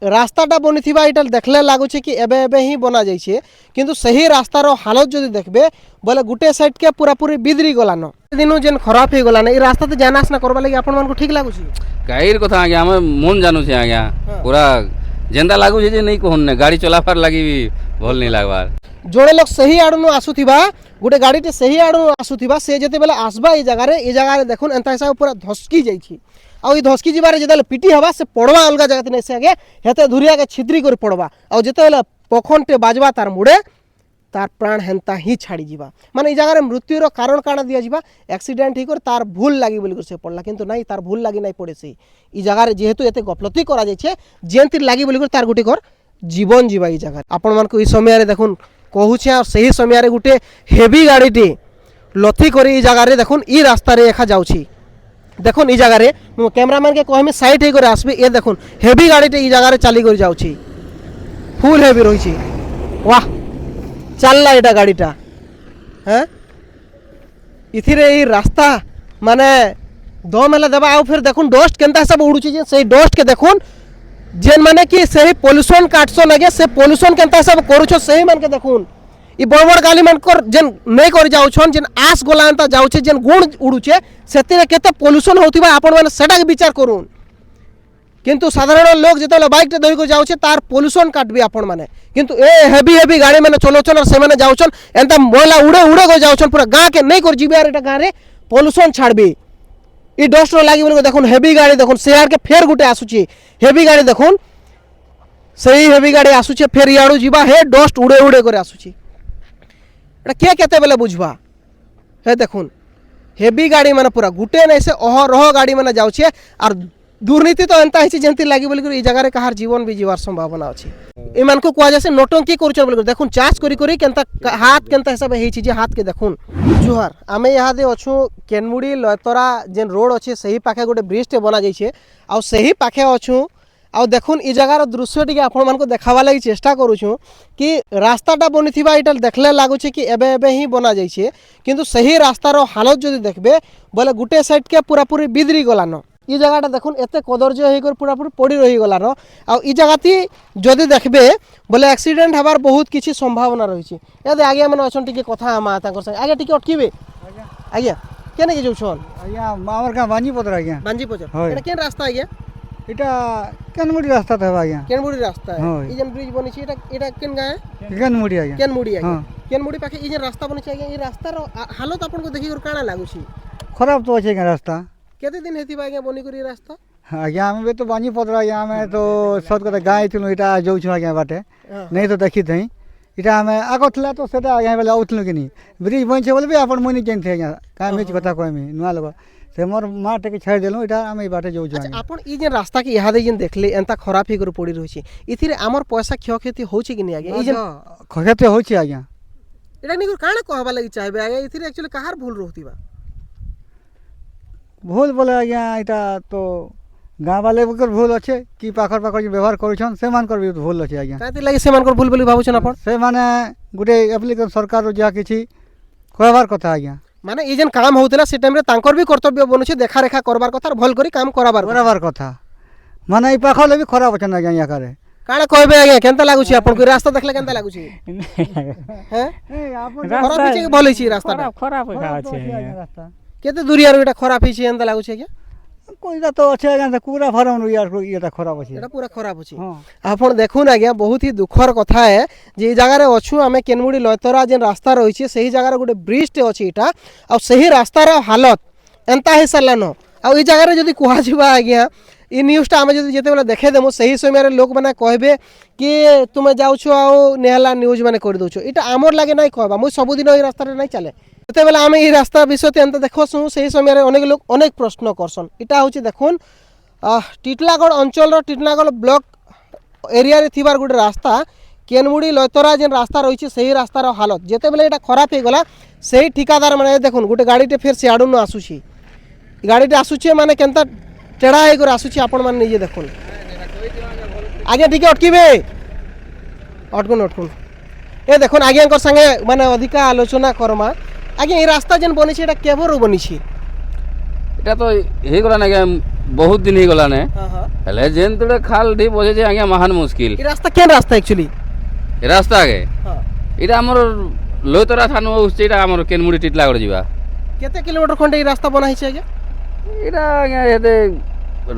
रास्ताटा बनी ये देखले लगुचे कि एबे एबे ही बना जाइए किंतु सही रास्तार हालत जो देखबे बोले गोटे साइड के पूरा पूरी बिदरी गलान दिन जेन खराब हो गलान ये रास्ता तो जाना आसना करवा लगे आपण मानको ठीक लागुची गाईर कथा आज्ञा आम मन जानू छे आज्ञा पूरा जेंदा लागुचे जे नहीं कहन गाड़ी चलाफार लगी भी भल नहीं लागबार जोड़े लोग सही आड़ू आसुथिबा गोटे गाड़ीटे सही आड़ू आसुथिबा से जेते बेले आसबा ये जगह देखुन एंता हिसाब पूरा धसकी जाइछि आउ ई धसकी जिबारे जेते पिटी हवा से पड़वा अलगा जगह नहीं से आगे हेते धुरिया के छिद्री कर पड़वा आउ जेते बेले पखनटे बाजवा तार मुड़े तार प्राण हेंता ही छाड़ी जीवा माने ई जगह मृत्युर कारण काना दिया जीवा एक्सीडेंट ही कर तार भूल लागी बोली से पड़ला किंतु नहीं तार भूल लागी नहीं पड़े से ई जगह जेहेतु एते गफलती करा जाइछे जेंति लागी बोली तार गुटी कर जीवन जीवा ई जगह आपण मानको ई समय रे देखुन कहूछे और सही समय रे गुटे हेवी गाड़ीटी लथी करी ई जगह रे देखुन ई रास्ता रे एखा जाउछि देखुन ई जगह रे मो कैमरामैन के कहमी साइड हे करे आसबे ए देखुन हेवी गाड़ीटी ई जगह रे चली कर जाउछि फुल हेवी रहिछि वाह चलला एटा गाड़ीटा हैं इथिरे ई रास्ता माने दम हेला देबा आउ फिर देखुन डस्ट केनता सब उडुछि जे सही डस्ट के देखुन जेन माने कि सही पोल्यूशन काटसो लगे से पोल्यूशन केनता सब करूछो सही मान के देखुन ई बड़ बड़ गाली मान कर जेन नहीं कर जाउछन जेन आस गोलांता जाउछे जेन गुण उडुछे सेतिरे केते पोल्यूशन होथिबा आपण माने सेटा के विचार करून किंतु साधारण लोग जेते बाइक टे धरि को जाउछे तार पोल्यूशन काटबी आपण माने किंतु ए हेवी हेवी गाड़ी माने चलोचन और से माने जाउछन एंता मोला उड़े उड़े को जाउछन पूरा गां के नहीं कर जीबे यार एटा गां रे पोल्यूशन छाड़बी ई डस्ट लागी बोल देखुन हेवी गाड़ी देखुन शेयर के फेर गुटे आसुची हेवी गाड़ी देखुन सही हेवी गाड़ी आसुचे फेर याडू जीवा हे डस्ट उड़े उड़े करे आसुची एटा के केते बेले बुझबा हे देखुन हेवी गाड़ी माने पूरा गुटे नहीं से अहरह गाड़ी माने जाउछे और दुर्नीति तो एंता हिची जेंति लागी बोली ई जगह रे कहार जीवन भी जीवार संभावना अछि ए मान को कुआ जैसे नोटंकी करूछ बोली देखुन चार्ज करी करी केनता हाथ केनता हिसाब हेछि जे हाथ के देखुन जुहार आमे यहाँ दे अछु केनमुड़ी लयतरा जेन रोड अच्छे सही पाखे गोटे ब्रिज टे बना जाइए आउ सही पाखे अछु आउ देखुन ई जगार दृश्य टी आपण मानको देखावा लगी चेष्टा करूछु कि रास्ताटा बनी ये देखले लगुचे कि एबे एबे ही बना जाइए किंतु सही रास्तार हालत जो देखबे बोले गोटे साइड के पूरा पूरी बिदरी गलान ई जगहटा देखुन एते कदर्य होकर पूरा पूरी पड़ी रही गलान आउ ई जगहती जदि देखबे बोले एक्सीडेंट हबार बहुत किसी संभावना रही है आगे मैंने अच्छा टी कथा आमा आगे टी अटकबे आज्ञा केने के जोछन आज्ञा मामर का बांजीपत्र आज्ञा बांजीपत्र एटा केन रास्ता आज्ञा एटा केनमुड़ी रास्ता था आज्ञा केनमुड़ी रास्ता है ई जन ब्रिज बनी छी एटा केन गाय केनमुड़ी आज्ञा केनमुड़ी पाखे ई जन रास्ता बनी छी आज्ञा ई रास्तार हालत आपन को देखि कर काना लागु छी खराब तो अछि रास्ता केते दिन हेती आज्ञा बनी करी रास्ता आज्ञा हमें तो बांजीपत्र आज्ञा हमें तो सत कथा गाय थिलु एटा जोछु आज्ञा बाटे नहीं तो देखि थई इटा हमें आगो थला तो सेटा आज्ञा बेला उठलु कि नहीं ब्रिज बन बोलबे अपन मुनि केन थे आज्ञा का मेच कथा कहमी नुआ लग से मोर माँ टे छाड़ देलु इटा हम ई बाटे जोछु अच्छा अपन ई जे रास्ता के यहाँ दे जेन देखले एंता खराब ही कर पड़ी रही छी इथिरे हमर पैसा क्षयक्षति होछि कि नहीं आज्ञा ई जेन क्षयक्षति होछि आज्ञा एटा नहीं काना कहबा लगी चाहबे आज्ञा इथिरे एक्चुअली कहार भूल रहतिबा भूल बोले आज्ञा इटा तो गाँव वाले भूल अच्छे कि पाखर पाखर जो व्यवहार करुछन से मानकर भी भूल अच्छे आज्ञा काती लागि से मानकर भूल बोली भाबुछन अपन से माने गुटे एप्लिकेशन सरकार रो जा किछि कहबार कथा आज्ञा माने ई जेन काम होतला से टाइम रे तांकर भी कर्तव्य बनुछे देखा रेखा करबार कथा भल करी काम कराबार कथा माने ई पाखर भी खराब अछन आज्ञा या करे काना कहबे आज्ञा केनता लागुछि अपन को रास्ता देखले केनता लागुछि हैं आपन खराब छै कि भल छै रास्ता खराब रास्ता केते दूरिया रो एटा खराब छै एनता लागुछि आज्ञा कोइदा तो अच्छे आज्ञा पूरा फार्म रो यार एटा खराब अछि एटा पूरा खराब अछि आपण देखुन आज्ञा बहुत ही दुखर कथा है जे जगह रे अछु हमें केनमुड़ी लयतरा जेन रास्ता रही छै सही जगह रे गोटे ब्रिज टे अछि एटा आ सही रास्तार हालत एंता हे सलानो आ ई जगह रे जदी कुहा जिबा आज्ञा ई न्यूज़टा हमें जदी जेते बेला देखे देमो सही समय रे लोग माने कहबे कि तुमे जाउ छो आ नेहला न्यूज़ माने कर दउ छो एटा हमर लागे नै कहबा मु सब दिन ई रास्ता रे नै चले जेते बेला आमे ई रास्ता विषय एंता देखसु सही समय रे अनेक लोग अनेक प्रश्न करसन इटा होछि देखुन टिटलागढ़ अंचल रो टिटलागढ़ ब्लॉक एरिया रे थिबार गुटे रास्ता केनमुड़ी लयतरा जेन रास्ता रही सही रास्तार हालत जेते बेले एटा खराब हो गला सही ठिकादार माने देखुन गोटे गाड़ीटे फेर से आडू न आसुछि गाड़ीटे आसुछि माने केनता टेढ़ा हे कर आसुछि आपण माने निजे देखुन आगे ठीक अटकीबे अटकुन ए देखुन आगे संगे माने अधिका आलोचना करमा आगे ये रास्ता जेन बनी एटा केबर बनी এটা তো ହେଇଗଲାନି ଆଜ୍ଞା ବହୁତ ଦିନ ହେଇଗଲାନି ହଁ ହଁ ହେଲେ ଯେନ୍ ଖାଲ ଢିପ ଅଛେ ଯେ ଆଜ୍ଞା ମହାନ ମୁସ୍କିଲ ଏ ରାସ୍ତା କେନ୍ ରାସ୍ତା ଆକ୍ଚୁଆଲି ଏ ରାସ୍ତା ଆଗେ ହଁ ଏଇଟା ଆମର ଲୋତରା ଥାନୁ ଆସୁଛି ଏଇଟା ଆମର କେନମୁଡ଼ି ଟିଟଲାଗଡ଼ ଯିବା କେତେ କିଲୋମିଟର ଖଣ୍ଡେ এই রাস্তা বনা হয়েছে আজ্ঞা ଏଇଟା ଆଜ୍ଞା ଏତେ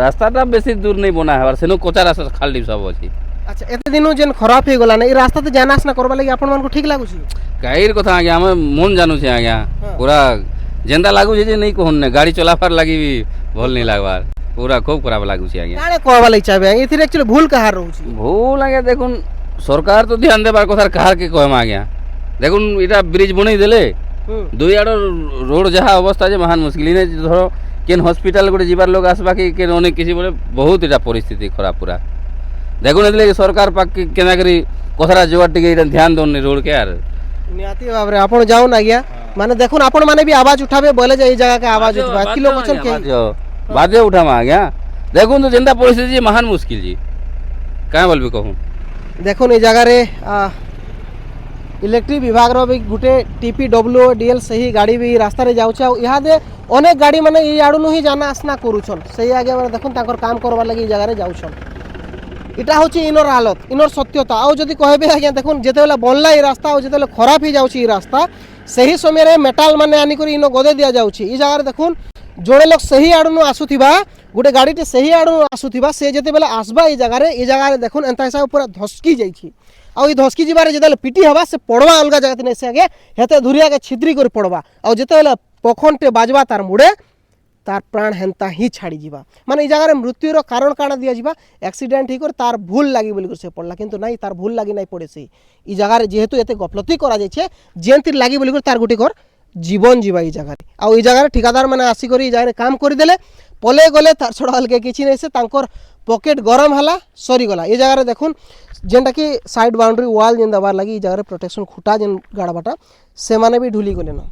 ରାସ୍ତାଟା ବେଶୀ ଦୂର ନେଇ ବନା ହେବାର ସେନୁ କଚା ରାସ୍ତା ଖାଲ ଢିପ ସବୁ ଅଛି আচ্ছা এত দিন যেন খারাপ হয়ে গলা না এই রাস্তাতে জানা আসনা করবা লাগি আপন মানকু ঠিক লাগুছি ଗାଈର କଥା ଆଜ୍ଞା ଆମେ ମନ ଜାନୁଛେ ଆଜ୍ଞା ପୁରା ଯେନ୍ତା ଲାଗୁଛେ ଯେ ନେଇ କହୁନ୍ ନା ଗାଡ଼ି ଚଲାବାର ଲାଗି ବି ଭଲ ନେଇ ଲାଗବାର ପୁରା ଖୁବ୍ ଖରାପ ଲାଗୁଛି ଆଜ୍ଞା কানে করবা লাগি চাবে এথিরে অ্যাকচুয়ালি ভুল কাহার রহুছি ভুল আଜ୍ଞା দেখুন ସରକାର ତ ଧ୍ୟାନ ଦେବାର କଥା କାହାରକେ କହେମା ଆଜ୍ଞା দেখুন এটা ব্রিজ বনাই দেলে দুই আড় রোড যাহা অবস্থা যে মহান মুশকিল ইনে ধর কেন হসপিটাল গোটে যাবার লোক আসবা কি কেন অনেক কিছু বলে বহুত এটা পরিস্থিতি খারাপ পুরা দেখুন এদিকে সরকার পাক কেনা করি কথাটা জোয়ার টিকে এটা ধ্যান দউনি রোড কে আর নিহাতি ভাবে আপন যাউন আজ্ঞা মানে দেখুন আপন মানে भी आवाज उठाबे बोले जे এই জায়গাকে আওয়াজ উঠবা কি লোক আছেন কে বাদে উঠামা আজ্ঞা দেখুন তো যেন্তা পরিস্থিতি যে মহান মুশকিল জি কাঁ বলবি কহু দেখুন এই জায়গারে ইলেকট্রিক বিভাগর বি গুটে টিপিডব্লু ডিএল সেই গাড়ি বি রাস্তায় যাচ্ছে ইহাদে অনেক গাড়ি মানে এই আড়ু হি জানা আসনা করুছন সেই আগে মানে দেখুন তাঁর কাম করবার লাগে এই জায়গায় যাচ্ছন এটা হচ্ছে ইনর হালত ইনর সত্যতা আউ যদি কহবে আজ্ঞা দেখুন যেতবেলে বনলা এই রাস্তা আর যেতবেলে খারাপ হয়ে যাচ্ছে এই রাস্তা সেই সময় মেটাল মানে আনিকি ইন গদে দিয়া যাচ্ছে এই জায়গায় দেখুন জনে লোক সেই আড়ু আসুথিবা গোটে গাড়িটি সেই আড়ু আসুথিবা সে যেতবেলে আসবা এই জায়গায় দেখুন এন্তা হিসাবে পুরা ধসকি যাইছি ଆଉ এই ধসকি যাবার যেতবেলে পিটি হবা সে পড়বা অলগা জায়গাতে নেই সে আগে হেতে ধুরিয়াকে ছিদ্রি করে পড়বা আর যেতবেলে পখনটে বাজবা তার মুড়ে তার প্রাণ হেন্তা হি ছাড়ি যা মানে এই জায়গায় মৃত্যুর কারণ কাଣା দিয়া যা অ্যাক্সিডেন্ট হি করে তার ভুল লাগি বলি করে সে পড়লা কিন্তু নাই তার ভুল লাগি নাই পড়ে সেই এই জায়গায় যেহেতু এতে গফলতি করা যাইছে যেন্তির লাগি বলি করে তার গোটিকর জীবন যা এই জায়গায় আর এই জায়গায় ঠিকাদার মানে আসিকি এই জায়গায় কাম করিদেলে পলে গলে তার ছড়া অলগে কিছু নেই সে তাঁর পকেট গরম হলা সরিগলা এই জায়গায় দেখুন যেটা কি সাইড বাউন্ডারি ওয়াল যেন দেবার লাগে এই জায়গায় প্রোটেকশন খুঁটা যেন গাড়বাটা সেমানে বি ঢুলি গলে না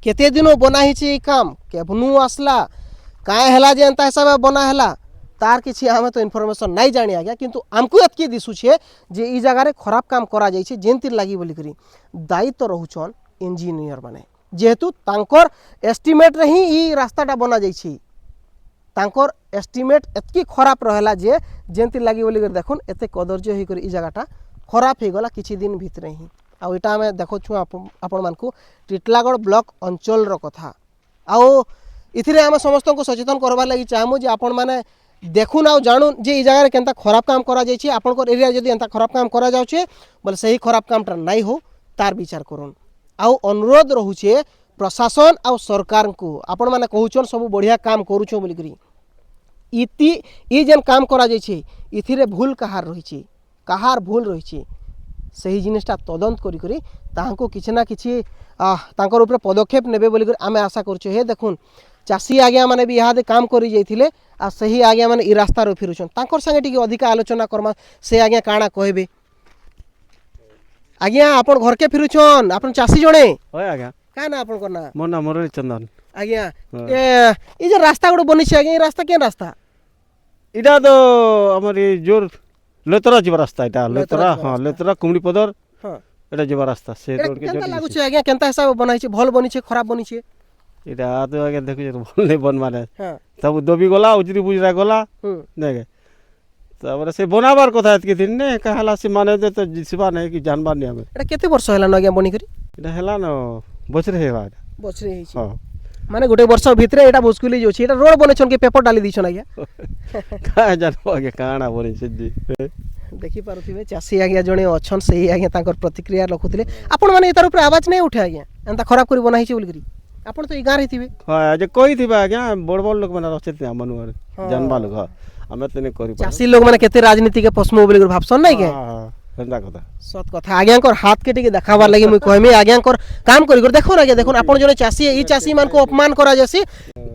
কেতে দিনও বনা হয়েছে এই কাম কেবনু আসলা কাঁ হেলা যে এন্তা হিসাবে বনা হেলা তার কিছু আমি তো ইনফরমেশন নাই জানি আজ্ঞা কিন্তু আমকু এতকি দিশুছে যে এই জায়গায় খারাপ কাম করা যাইছে যেন্তির লাগি বলি করি দায়িত্ব রহুছন ইঞ্জিনিয়র মানে যেহেতু তাঙ্কর এস্টিমেটরে হি এই রাস্তাটা বনা যাইছে তাঙ্কর এস্টিমেট এতকি খারাপ রহলা যে যেন্তির লাগি বলি করে দেখুন এতে কদর্য হয়ে করে এই জায়গাটা খারাপ হয়ে গলা কিছু দিন ভিতরে হি আউ এটা আমি দেখছু আপন মানকু টিটলাগড় ব্লক অঞ্চলর কথা আউ এথিরে আমি সমস্ত সচেতন করবার লাগি চাহমু যে আপন মানে দেখুন আউ জানুন যে এই জায়গায় কেনতা খারাপ কাম করা যাইছে আপনার এরিয়া যদি এন্তা খারাপ কাম করা যাচ্ছে বলে সেই খারাপ কামটা নাই হো তার বিচার করুন আউ অনুরোধ রহুছে প্রশাসন আউ সরকার কু আপন মানে কহুছন সব বড়িয়া কাম করুছ বলি করি ইতি ই যেন কাম করা যাইছে ইথিরে ভুল কাহার রয়েছে কাহার ভুল রয়েছে সেই জিনিসটা তদন্ত করি করি তাহাঙ্কু কিছু না কিছু তাঙ্কর উপরে পদক্ষেপ নেবে বলি করে আমি আশা করছি হে দেখুন চাষী আজ্ঞা মানে বি ইহাদে কাম করে যাইଥିଲେ আর সেই আজ্ঞা মানে এই রাস্তার ফিরুছন তাঙ্কর সাথে টিকে অধিকা আলোচনা করমা সে আজ্ঞা কাଣା কহবে আজ্ঞা আপন ঘরকে ফিরুছন আপন চাষী জনে হয় আজ্ঞা কাঁ না আপনার না মোর নাম মুরলী চন্দন আজ্ঞা এই যে রাস্তা গুলো বনিছে আজ্ঞা এই রাস্তা কেন রাস্তা এটা তো আমার এই জোর লেতরা যাবার রাস্তা এটা লেতরা হ্যাঁ লেতরা কুমড়ি পদর হ্যাঁ এটা যাবার রাস্তা সে এটা রোডকে কেনতা জড়ি লাগুছে আজ্ঞা কেনতা হিসাবে বনাইছে ভাল বনিছে খারাপ বনিছে এটা তো আগে দেখুছে তো ভাল নেই বন মানে হ্যাঁ সব দবি গলা উজরি বুজরা গলা দেখে তারপরে সে বনাবার কথা এতকি দিন নে কাহালা সে মানে যে তো জিসবা নাই কি জানবার নি আমি এটা কেতে বর্ষ হেলানো আজ্ঞা বনি করি এটা হেলা ন বছরে হেবা বছরে হইছে হ্যাঁ মানে গোটে বর্ষ ভিতরে এটা মুশকিল যাচ্ছে এটা রোড বনেছন কি পেপার ডালি দিছন আজ্ঞা কা জানো আগে কাଣା বনিছে জি দেখি পারুথিবে চাষী আজ্ঞা জনে অছন সেই আজ্ঞা তাঙ্কর প্রতিক্রিয়া রখুଥିଲେ আপন মানে এটার উপরে আওয়াজ নাই উঠে আজ্ঞা এন্তা খারাপ করে বনাইছে বলি করি আপন তো এই গাঁ রইতিবে হয় আজ কইথিবা আজ্ঞা বড় বড় লোক মানে আছে আমানু আর জানবা লোক আমি তো নেই করি চাষী লোক মানে কেতে রাজনীতিকে পশ্ম বলি করে ভাবছন নাই কে হেন্তা কথা সত কথা আজ্ঞাঙ্কর হাত কে টিকে দেখাবার লাগি মুই কইমি আজ্ঞাঙ্কর কাম করি করে দেখুন আজ্ঞা দেখুন আপন জনে চাষী এই চাষী মানকু অপমান করা যাসি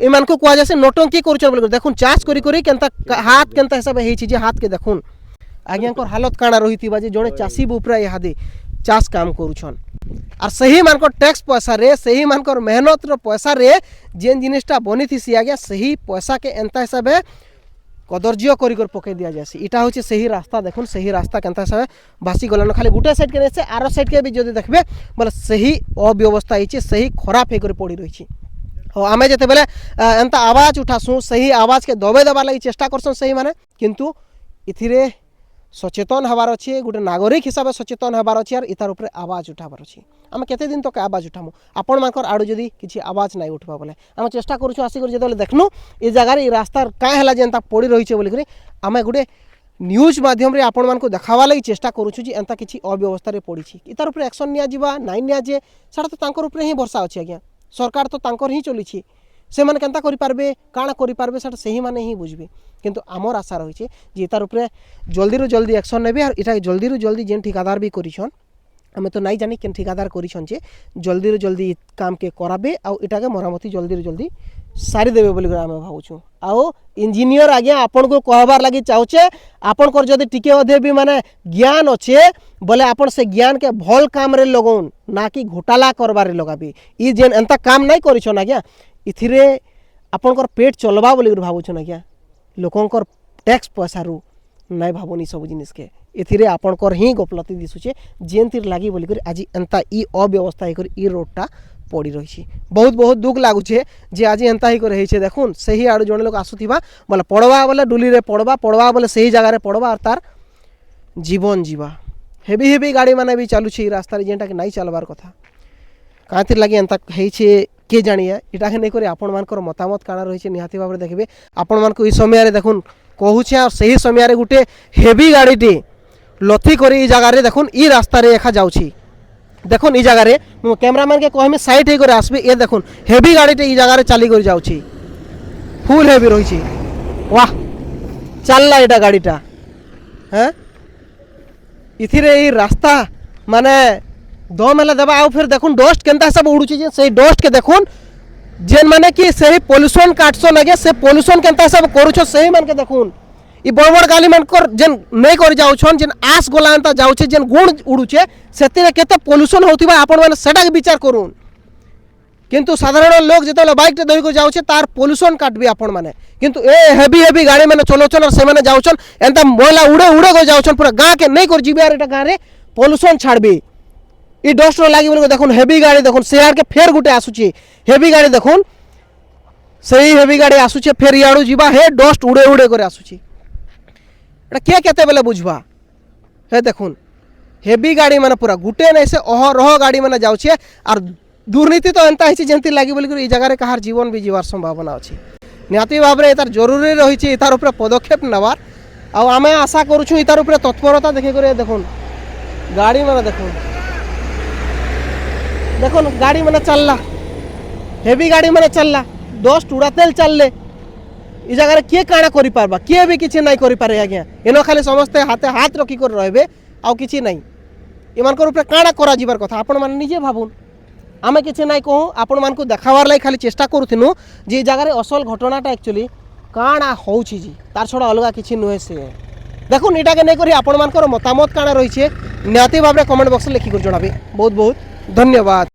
এই মানকু কুয়া যাসি নটঙ্কি করছন বলি দেখুন চাষ করি করি কেনতা হাত কেনতা হিসাবে হেইছি যে হাত কে দেখুন আজ্ঞাঙ্কর হালত কাଣା রহিতিবা যে জনে চাষী বুপরা ইহাদে চাষ কাম করুছন আর সেই মানকর ট্যাক্স পয়সা রে সেই মানকর মেহনতর পয়সা রে যেন জিনিসটা বনিথিসি আজ্ঞা সেই পয়সা কে এন্তা হিসাবে কদর্য করি করে পকাই দিয়া যাসি এটা হচ্ছে সেই রাস্তা দেখুন সেই রাস্তা কেনতা হিসাবে ভাসি গলানো খালি গোটা সাইড কে নেছে আর সাইড কে বি যদি দেখবে বলে সেই অব্যবস্থা হয়েছে সেই খারাপ হয়ে করে পড়ি রয়েছে आमे जेतेबेले एंता आवाज उठासु सही आवाज के दबे देबार लागि चेष्टा करसन सही माने किंतु इथिरे सचेतन हबार अच्छे गोटे नागरिक हिसाब से सचेतन हबार अच्छे और इतार उपरे आवाज उठाबार अच्छे आम केते दिन तक आवाज उठामु आपण मानकर आड़ू जदि किसी आवाज नहीं उठवा बोले आम चेष्टा करूँ आसिक जो देखनु ये जगार ये रास्ता क्या है जेनता पड़ी रही है बोलिक आम गोटे न्यूज माध्यम रे आपण मानक देखावा लगी चेष्टा करूँ जी एंता किसी अव्यवस्था पड़ी इतार उपरे एक्शन निया नाई नियाजे सारा तो तांकर उपरे ही भरसा अच्छे आज्ञा सरकार तो तांकर ही चली से मैंने केंता करि पारबे काଣା करि पारबे सेटा सही माने ही बुझबे किंतु आमर आशा रही जे तार उपरे जल्दी रू जल्दी एक्शन नेबे और इटा जल्दी रू जल्दी जेन ठिकादार भी करिछन हमें तो नहीं जानी केन ठिकादार करिछन जे जल्दी रू जल्दी काम के कराबे आउ इटा के मरामती जल्दी रू जल्दी सारी देबे बोली आमे भावुछु आउ इंजीनियर आज्ञा आपन को कहबार लागि चाहूचे आपन कर जदी टिके अधे भी माने ज्ञान अच्छे बोले आपन से ज्ञान के भल काम रे लगौन ना कि घोटाला करबारे लगाबे ई जेन एंता काम नहीं करिछन आज्ञा इथिरे आपनकर पेट चलबा बोली भावुछन आज्ञा लोकंकर टैक्स पैसा रू नहीं भावनी सब जिनिस के इथिरे आपनकर ही गपलती दिसुचे जेन तीर लागी बोलिक आज एंता ई अव्यवस्था होकर ई रोडटा पड़ी रही बहुत बहुत दुख लगुचे जे आज एंता ही रही है देखुन सही आड़ जड़े लोग आसुवा बोले पड़वा बोले डुली रे पड़वा पड़वा बोले सही जगार पड़वा और तार जीवन जीवा हेवी हेवी गाड़ी माने भी चलुचे रास्तार जेनटा कि नहीं चलबार कथा कहाँ लगे एंता किए जानिए इटा के नहीं करी आपण मानकर मतामत काଣା रही निहाती भाव देखिए आपण मानक ई समय देखुन कहूचे और सही समय गोटे हेवी गाड़ीटी लथी करी जगार देखुन ई रास्ता रे एखा जाउछि देखुन ई जगार कैमरामैन के कहमी साइड होकर आसबे ये देखुन हेवी गाड़ीटे ई जगार चली कर जाउछि फुल हेवी रही वाह चलला एटा गाड़ीटा हैं इथिरे ई रास्ता माने दम हेला देवा आउ फिर देखुन डस्ट केनता सब उड़ुछि जे सही डस्ट के देखुन जेन माने कि सही पोल्यूशन काटसन आगे से पोल्यूशन केनता सब करूछ सही मान के देखुन ई बड़ बड़ गाली मानकर जेन नहीं कर जाउछन जेन आस गोलांता जाउछे जेन गुण उड़ुछे सेतिरे केते पोल्यूशन होतिबा आपण माने सेटा के विचार करूँ किंतु साधारण लोग जो बाइक धरिक जाऊे तार पोल्यूशन काटबे आपण मैंने किंतु ए हेवी हेवी गाड़ी मैंने चलाउछन और से मैंने जाउछन एंता मोला उड़े उड़े को जाउछन पूरा गाँ के नहीं कर जीबे यार गाँव में पोल्यूशन छाड़बे ई डस्ट लगी बोल देखुन हेवी गाड़ी देखुन से के फेर गुटे आसुची हेवी गाड़ी देखुन सही हेवी गाड़ी आसुचे फेर इाड़ू जीवा हे डस्ट उड़े उड़े कर आसुची एटा के केते बेले बुझवा हे देखुन हेवी गाड़ी मैंने पूरा गुटे नहीं से अहरह गाड़ी मैंने जाउछे और दुर्नीति तो एंता जमी लगे बोलिक जगार कहार जीवन भी जीवार संभावना अच्छी निहाती भाव में तार जरूरी रही तार उपरे पदक्षेप नेबार आम आशा करूँ तार उपरे तत्परता देखिए देखुन गाड़ी मैंने देखुन देखुन गाड़ी मैंने चलला हेवी गाड़ी मैंने चलला डस्ट उड़ाते चलले इ जगह किए काଣା करि पारबा किए भी किसी नहीं करि पारे आज्ञा एनो खाली समस्ते हाथे हाथ रखी कर रहबे आउ किसी नहीं इमानकर उपरे काଣା करा जीवार कथा आपण माने निजे भाबुन आमे किसी ना कहूँ आपण मानक देखाबार लगी खाली चेष्टा करूँ जे जगार असल घटनाटा एक्चुअली काଣା होउछि जी तार छड़ा अलग किसी नुहे से देखुन इटा के नहीं करी आपण मानकर मतामत काଣା रही है निहाती भाव में कमेंट बॉक्स लिखिक जनाबे बहुत बहुत धन्यवाद।